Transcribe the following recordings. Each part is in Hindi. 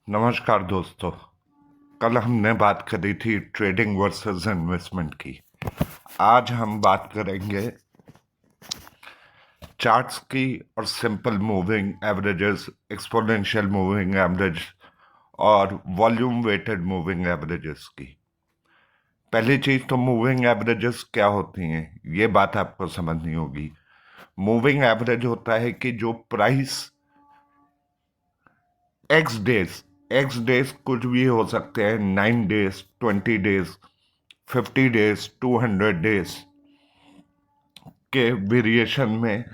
नमस्कार दोस्तों। कल हमने बात करी थी ट्रेडिंग वर्सेस इन्वेस्टमेंट की। आज हम बात करेंगे चार्ट्स की और simple moving averages, exponential moving average और वॉल्यूम वेटेड मूविंग एवरेजेस की। पहली चीज तो मूविंग एवरेजेस क्या होती हैं, ये बात आपको समझनी होगी। मूविंग एवरेज होता है कि जो प्राइस एक्स डेज कुछ भी हो सकते हैं, 9 डेज, 20 डेज, 50 डेज, 200 डेज के वेरिएशन में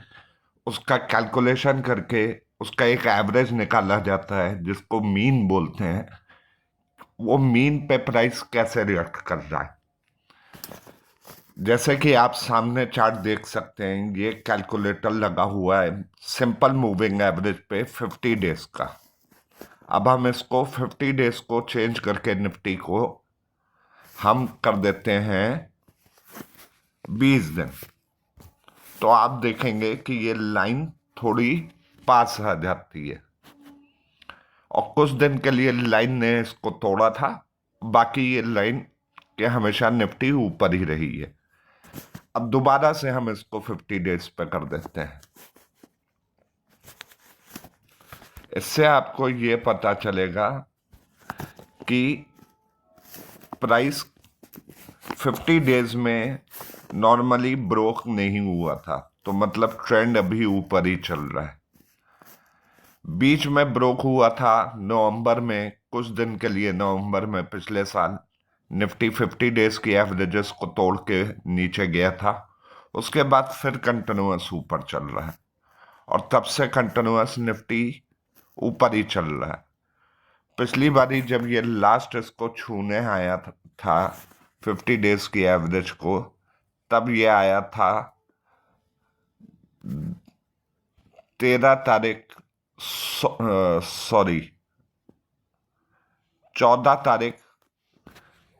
उसका कैलकुलेशन करके उसका एक एवरेज निकाला जाता है जिसको मीन बोलते हैं। वो मीन पे प्राइस कैसे रिएक्ट कर रहा है, जैसे कि आप सामने चार्ट देख सकते हैं, ये कैलकुलेटर लगा हुआ है सिंपल मूविंग एवरेज पे 50 डेज का। अब हम इसको 50 डेज को चेंज करके निफ्टी को हम कर देते हैं 20 दिन। तो आप देखेंगे कि ये लाइन थोड़ी पास आ जाती है और कुछ दिन के लिए लाइन ने इसको तोड़ा था, बाकी ये लाइन के हमेशा निफ्टी ऊपर ही रही है। अब दोबारा से हम इसको 50 डेज पे कर देते हैं। इससे आपको ये पता चलेगा कि प्राइस 50 डेज में नॉर्मली ब्रोक नहीं हुआ था, तो मतलब ट्रेंड अभी ऊपर ही चल रहा है। बीच में ब्रोक हुआ था नवंबर में, कुछ दिन के लिए नवंबर में पिछले साल निफ्टी 50 डेज की एवरेजेस को तोड़ के नीचे गया था। उसके बाद फिर कंटिन्यूअस ऊपर चल रहा है और तब से कंटिन्यूअस निफ्टी ऊपर ही चल रहा है। पिछली बारी जब ये लास्ट इसको छूने आया था 50 डेज की एवरेज को, तब ये आया था 13 तारीख, सॉरी 14 तारीख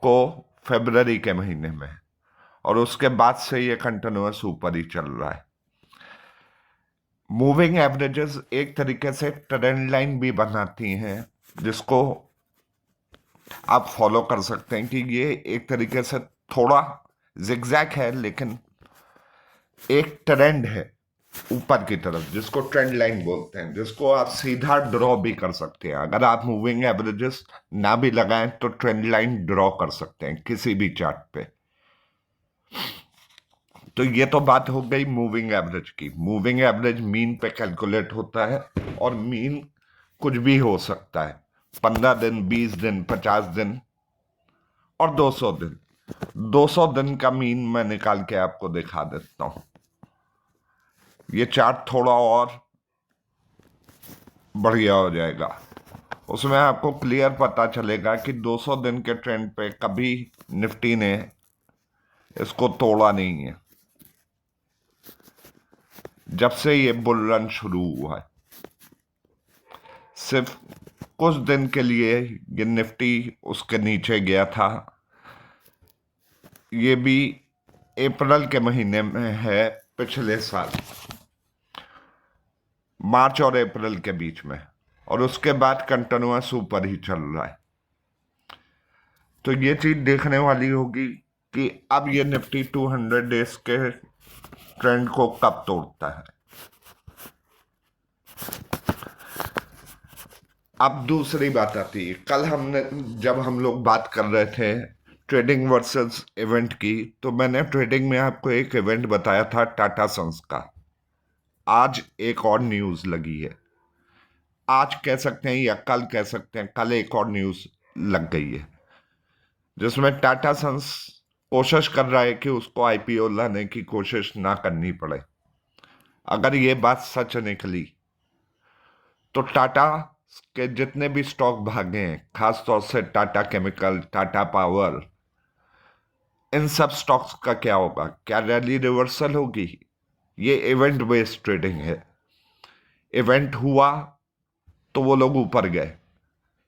को, फरवरी के महीने में, और उसके बाद से ये कंटिन्यूअस ऊपर ही चल रहा है। मूविंग एवरेजेस एक तरीके से ट्रेंड लाइन भी बनाती हैं जिसको आप फॉलो कर सकते हैं कि ये एक तरीके से थोड़ा जिगजैग है, लेकिन एक ट्रेंड है ऊपर की तरफ, जिसको ट्रेंड लाइन बोलते हैं, जिसको आप सीधा ड्रॉ भी कर सकते हैं। अगर आप मूविंग एवरेजेस ना भी लगाएं तो ट्रेंड लाइन ड्रॉ कर सकते हैं किसी भी चार्ट पे। तो ये तो बात हो गई मूविंग एवरेज की। मूविंग एवरेज मीन पे कैलकुलेट होता है और मीन कुछ भी हो सकता है, 15 दिन, 20 दिन, 50 दिन और 200 दिन। 200 दिन का मीन मैं निकाल के आपको दिखा देता हूं। ये चार्ट थोड़ा और बढ़िया हो जाएगा, उसमें आपको क्लियर पता चलेगा कि 200 दिन के ट्रेंड पे कभी निफ्टी ने इसको तोड़ा नहीं है जब से ये बुल रन शुरू हुआ है। सिर्फ कुछ दिन के लिए ये निफ्टी उसके नीचे गया था। ये भी अप्रैल के महीने में है, पिछले साल मार्च और अप्रैल के बीच में, और उसके बाद कंटिन्यूअस ऊपर ही चल रहा है। तो ये चीज देखने वाली होगी कि अब ये निफ्टी 200 डेज के ट्रेंड को कब तोड़ता है। अब दूसरी बात आती है, कल हमने जब हम लोग बात कर रहे थे ट्रेडिंग वर्सेस इवेंट की, तो मैंने ट्रेडिंग में आपको एक इवेंट बताया था टाटा सन्स का। आज एक और न्यूज लगी है, आज कह सकते हैं या कल कह सकते हैं, कल एक और न्यूज लग गई है जिसमें टाटा सन्स कोशिश कर रहा है कि उसको आईपीओ लाने की कोशिश ना करनी पड़े। अगर ये बात सच निकली तो टाटा के जितने भी स्टॉक भागे हैं, खासतौर से टाटा केमिकल, टाटा पावर, इन सब स्टॉक्स का क्या होगा? क्या रैली रिवर्सल होगी? ये इवेंट बेस्ड ट्रेडिंग है। इवेंट हुआ तो वो लोग ऊपर गए,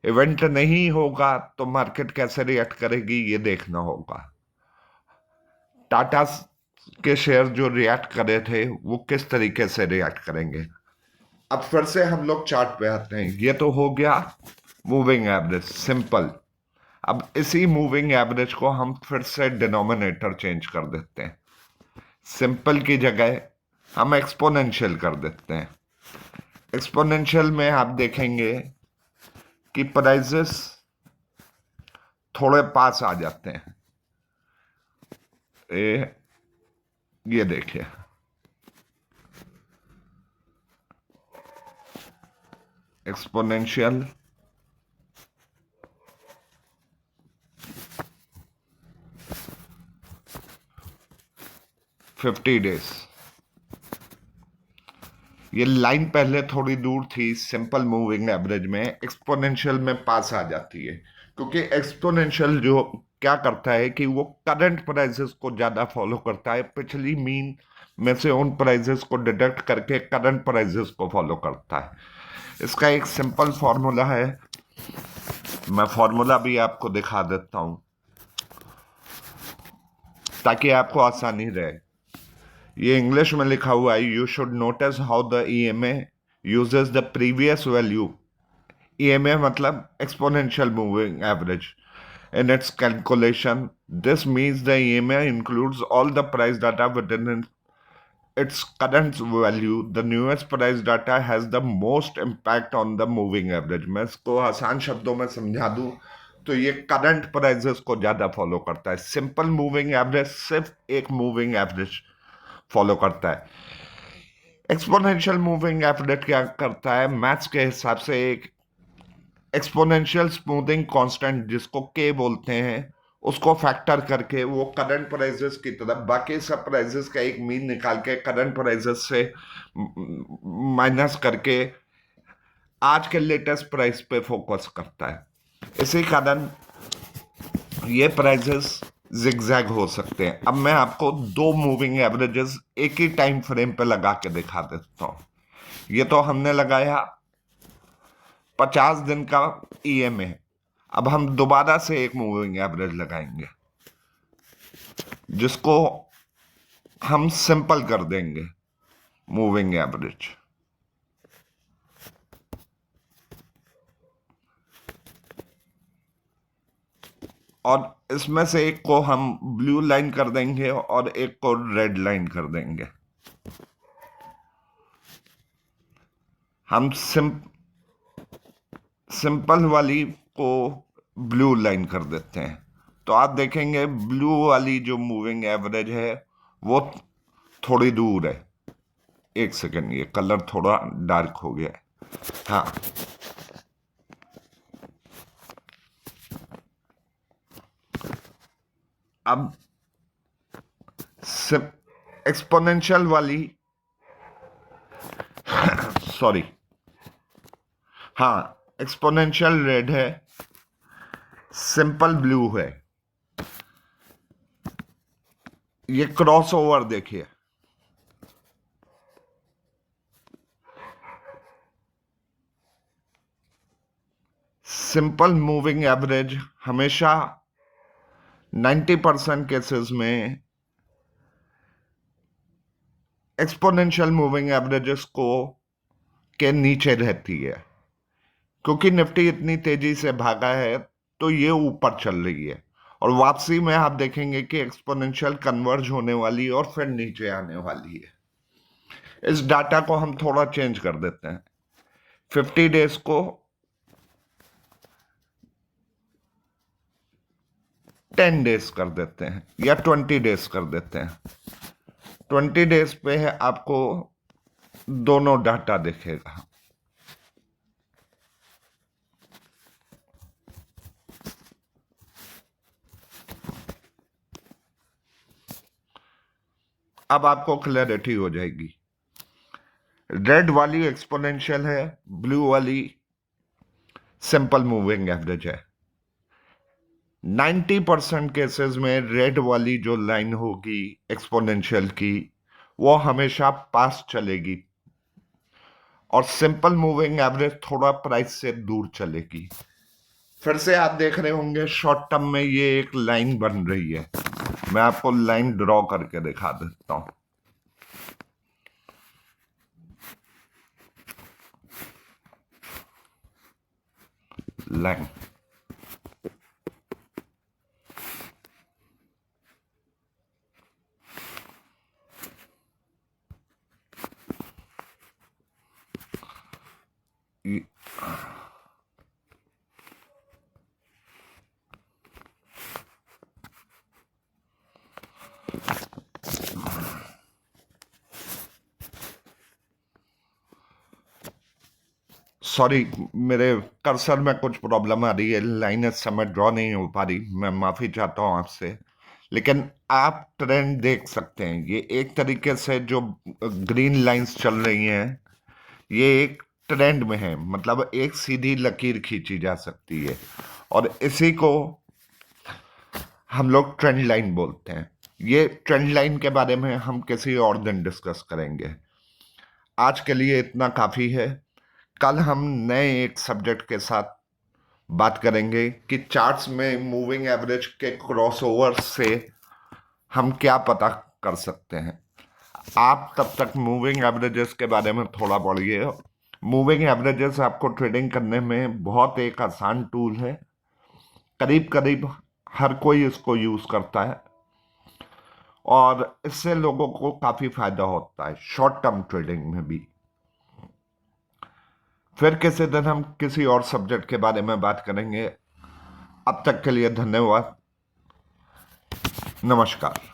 इवेंट नहीं होगा तो मार्केट कैसे रिएक्ट करेगी, ये देखना होगा। टाटा के शेयर जो रिएक्ट करे थे वो किस तरीके से रिएक्ट करेंगे। अब फिर से हम लोग चार्ट पे आते हैं। ये तो हो गया मूविंग एवरेज सिंपल। अब इसी मूविंग एवरेज को हम फिर से डिनोमिनेटर चेंज कर देते हैं। सिंपल की जगह हम एक्सपोनेंशियल कर देते हैं। एक्सपोनेंशियल में आप देखेंगे कि प्राइजेस थोड़े पास आ जाते हैं। ये देखिए, एक्सपोनेंशियल 50 डेज। ये लाइन पहले थोड़ी दूर थी सिंपल मूविंग एवरेज में, एक्सपोनेंशियल में पास आ जाती है, क्योंकि एक्सपोनेंशियल जो क्या करता है कि वो करंट प्राइसेस को ज्यादा फॉलो करता है, पिछली मीन में से उन प्राइसेस को डिडक्ट करके करंट प्राइसेस को फॉलो करता है। इसका एक सिंपल फॉर्मूला है, मैं फॉर्मूला भी आपको दिखा देता हूं ताकि आपको आसानी रहे। ये इंग्लिश में लिखा हुआ है, you should notice how the EMA uses the previous value. EMA मतलब exponential moving average in its calculation. This means the EMA includes all the price data within its current value. The newest price data has the most impact on the moving average. मैं इसको आसान शब्दों में समझा दूं तो ये करंट प्राइसेस को ज्यादा फॉलो करता है। सिंपल मूविंग एवरेज सिर्फ एक मूविंग एवरेज फॉलो करता है। एक्सपोनेंशियल मूविंग एवरेज क्या करता है, मैथ्स के हिसाब से एक एक्सपोनेंशियल स्मूथिंग कांस्टेंट जिसको के बोलते हैं, उसको फैक्टर करके वो करंट प्राइसेस की तरफ बाकी सब प्राइसेस का एक मीन निकाल के करंट प्राइसेस से माइनस करके आज के लेटेस्ट प्राइस पे फोकस करता है। इसी कारण ये प्राइसेस जिगजैग हो सकते हैं। अब मैं आपको दो मूविंग एवरेजेस एक ही टाइम फ्रेम पे लगा के दिखा देता हूं। ये तो हमने लगाया 50 दिन का ईएमए। अब हम दोबारा से एक मूविंग एवरेज लगाएंगे जिसको हम सिंपल कर देंगे मूविंग एवरेज। और इसमें से एक को हम ब्लू लाइन कर देंगे और एक को रेड लाइन कर देंगे। हम सिंपल वाली को ब्लू लाइन कर देते हैं, तो आप देखेंगे ब्लू वाली जो मूविंग एवरेज है वो थोड़ी दूर है। एक सेकंड, ये कलर थोड़ा डार्क हो गया है। हाँ, अब एक्सपोनेंशियल वाली सॉरी, हाँ, एक्सपोनेंशियल रेड है, सिंपल ब्लू है। ये क्रॉस ओवर देखिए, सिंपल मूविंग एवरेज हमेशा 90% केसेस में एक्सपोनेंशियल मूविंग एवरेजेस को के नीचे रहती है, क्योंकि निफ्टी इतनी तेजी से भागा है तो ये ऊपर चल रही है, और वापसी में आप देखेंगे कि एक्सपोनेंशियल कन्वर्ज होने वाली और फिर नीचे आने वाली है। इस डाटा को हम थोड़ा चेंज कर देते हैं, 50 डेज को 10 डेज कर देते हैं या 20 डेज कर देते हैं। 20 डेज पे है आपको दोनों डाटा दिखेगा। अब आपको क्लैरिटी हो जाएगी। रेड वाली एक्सपोनेंशियल है, ब्लू वाली सिंपल मूविंग एवरेज है। 90% केसेस में रेड वाली जो लाइन होगी एक्सपोनेंशियल की वो हमेशा पास चलेगी, और सिंपल मूविंग एवरेज थोड़ा प्राइस से दूर चलेगी। फिर से आप देख रहे होंगे शॉर्ट टर्म में ये एक लाइन बन रही है। मैं आपको लाइन ड्रॉ करके दिखा देता हूं। लाइन। सॉरी, मेरे कर्सर में कुछ प्रॉब्लम आ रही है, लाइन इस समय ड्रॉ नहीं हो पा रही, मैं माफी चाहता हूं आपसे। लेकिन आप ट्रेंड देख सकते हैं, ये एक तरीके से जो ग्रीन लाइंस चल रही हैं, ये एक ट्रेंड में है, मतलब एक सीधी लकीर खींची जा सकती है, और इसी को हम लोग ट्रेंड लाइन बोलते हैं। ये ट्रेंड लाइन के बारे में हम किसी और दिन डिस्कस करेंगे। आज के लिए इतना काफी है। कल हम नए एक सब्जेक्ट के साथ बात करेंगे कि चार्ट्स में मूविंग एवरेज के क्रॉसओवर से हम क्या पता कर सकते हैं। आप तब तक मूविंग एवरेजेस के बारे में थोड़ा पढ़िए। मूविंग एवरेजेस आपको ट्रेडिंग करने में बहुत एक आसान टूल है, करीब करीब हर कोई इसको यूज करता है, और इससे लोगों को काफी फायदा होता है शॉर्ट टर्म ट्रेडिंग में भी। फिर किसी दिन हम किसी और सब्जेक्ट के बारे में बात करेंगे। अब तक के लिए धन्यवाद। नमस्कार।